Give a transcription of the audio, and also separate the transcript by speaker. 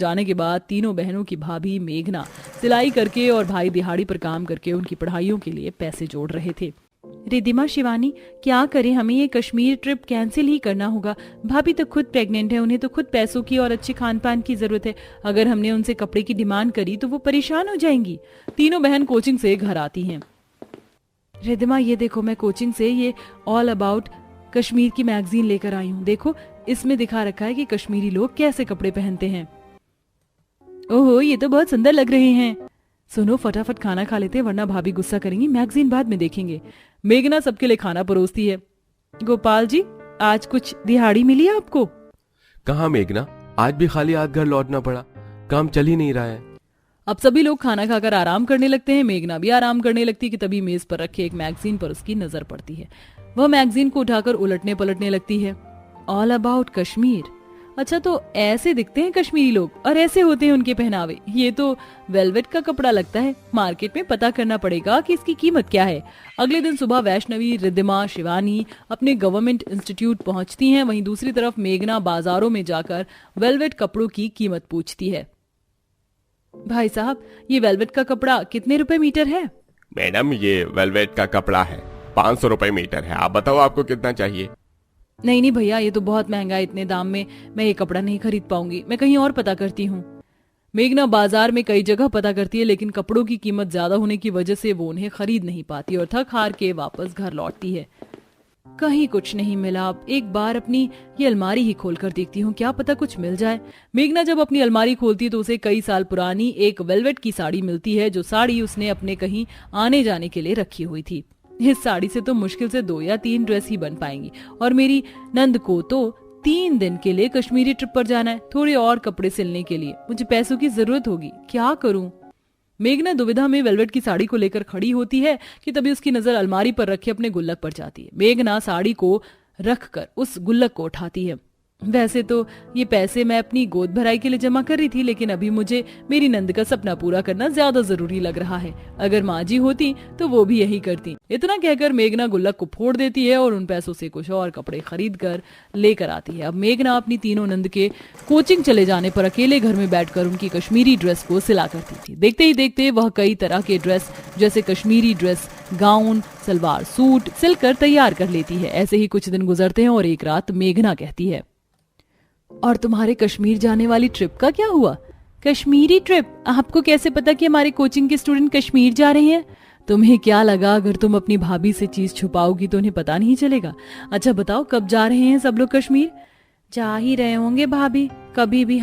Speaker 1: जाने के बाद तीनों बहनों की भाभी मेघना सिलाई करके और भाई दिहाड़ी पर काम करके उनकी पढ़ाइयों के लिए पैसे जोड़ रहे थे। रिद्धिमा, शिवानी, क्या करें? हमें ये कश्मीर ट्रिप कैंसिल ही करना होगा। भाभी तो खुद प्रेग्नेंट है, उन्हें तो खुद पैसों की और अच्छे खान पान की जरूरत है। अगर हमने उनसे कपड़े की डिमांड करी तो वो परेशान हो जाएंगी। तीनों बहन कोचिंग से घर आती हैं। रिद्धिमा, ये देखो, मैं कोचिंग से ये ऑल अबाउट कश्मीर की मैगजीन लेकर आई हूँ। देखो, इसमें दिखा रखा है कि कश्मीरी लोग कैसे कपड़े पहनते हैं। ओहो, ये तो बहुत सुंदर लग रहे हैं। सुनो, फटाफट खाना खा लेते हैं वरना भाभी गुस्सा करेंगी। मैगजीन बाद में देखेंगे। मेघना सबके लिए खाना परोसती है। गोपाल जी, आज कुछ दिहाड़ी मिली है आपको?
Speaker 2: कहाँ मेघना, आज भी खाली हाथ घर लौटना पड़ा। काम चल ही नहीं रहा है।
Speaker 1: अब सभी लोग खाना खाकर आराम करने लगते हैं। मेघना भी आराम करने लगती है कि तभी मेज पर रखे एक मैगजीन पर उसकी नजर पड़ती है। वह मैगजीन को उठाकर उलटने पलटने लगती है। All about Kashmir. अच्छा, तो ऐसे दिखते हैं कश्मीरी लोग और ऐसे होते हैं उनके पहनावे। ये तो वेलवेट का कपड़ा लगता है। मार्केट में पता करना पड़ेगा कि इसकी कीमत क्या है। अगले दिन सुबह वैष्णवी, रिद्धिमा, शिवानी अपने गवर्नमेंट इंस्टीट्यूट पहुंचती हैं। वहीं दूसरी तरफ मेघना बाजारों में जाकर वेलवेट कपड़ों की कीमत पूछती है। भाई साहब, ये वेलवेट का कपड़ा कितने रुपए मीटर है?
Speaker 2: मैडम, ये वेलवेट का कपड़ा है, 500 रुपए मीटर है। आप बताओ आपको कितना चाहिए?
Speaker 1: नहीं नहीं भैया, ये तो बहुत महंगा है। इतने दाम में मैं ये कपड़ा नहीं खरीद पाऊंगी। मैं कहीं और पता करती हूँ। मेघना बाजार में कई जगह पता करती है, लेकिन कपड़ों की कीमत ज्यादा होने की वजह से वो उन्हें खरीद नहीं पाती और थक हार के वापस घर लौटती है। कहीं कुछ नहीं मिला। अब एक बार अपनी ये अलमारी ही खोल कर देखती हूँ, क्या पता कुछ मिल जाए। मेघना जब अपनी अलमारी खोलती है तो उसे कई साल पुरानी एक वेलवेट की साड़ी मिलती है, जो साड़ी उसने अपने कहीं आने जाने के लिए रखी हुई थी। इस साड़ी से तो मुश्किल से 2 या 3 ड्रेस ही बन पाएंगी और मेरी नंद को तो 3 दिन के लिए कश्मीरी ट्रिप पर जाना है। थोड़े और कपड़े सिलने के लिए मुझे पैसों की जरूरत होगी। क्या करूं? मेघना दुविधा में वेलवेट की साड़ी को लेकर खड़ी होती है कि तभी उसकी नजर अलमारी पर रखे अपने गुल्लक पर जाती है। मेघना साड़ी को रखकर उस गुल्लक को उठाती है। वैसे तो ये पैसे मैं अपनी गोद भराई के लिए जमा कर रही थी, लेकिन अभी मुझे मेरी नंद का सपना पूरा करना ज्यादा जरूरी लग रहा है। अगर माँ जी होती तो वो भी यही करती। इतना कहकर मेघना गुल्लक को फोड़ देती है और उन पैसों से कुछ और कपड़े खरीद कर लेकर आती है। अब मेघना अपनी तीनों नंद के कोचिंग चले जाने पर अकेले घर में बैठकर उनकी कश्मीरी ड्रेस को सिला करती थी। देखते ही देखते वह कई तरह के ड्रेस, जैसे Kashmiri dress, gown, salwar suit सिलकर तैयार कर लेती है। ऐसे ही कुछ दिन गुजरते हैं और एक रात मेघना कहती है, और तुम्हारे कश्मीर जाने वाली ट्रिप का क्या हुआ? कश्मीरी ट्रिप? आपको कैसे पता कि हमारे कोचिंग के स्टूडेंट कश्मीर जा रहे हैं? तुम्हें क्या लगा अगर तुम अपनी भाभी से चीज छुपाओगी तो उन्हें पता नहीं चलेगा? अच्छा बताओ, कब जा रहे हैं सब लोग कश्मीर? जा ही रहे होंगे भाभी, कभी भी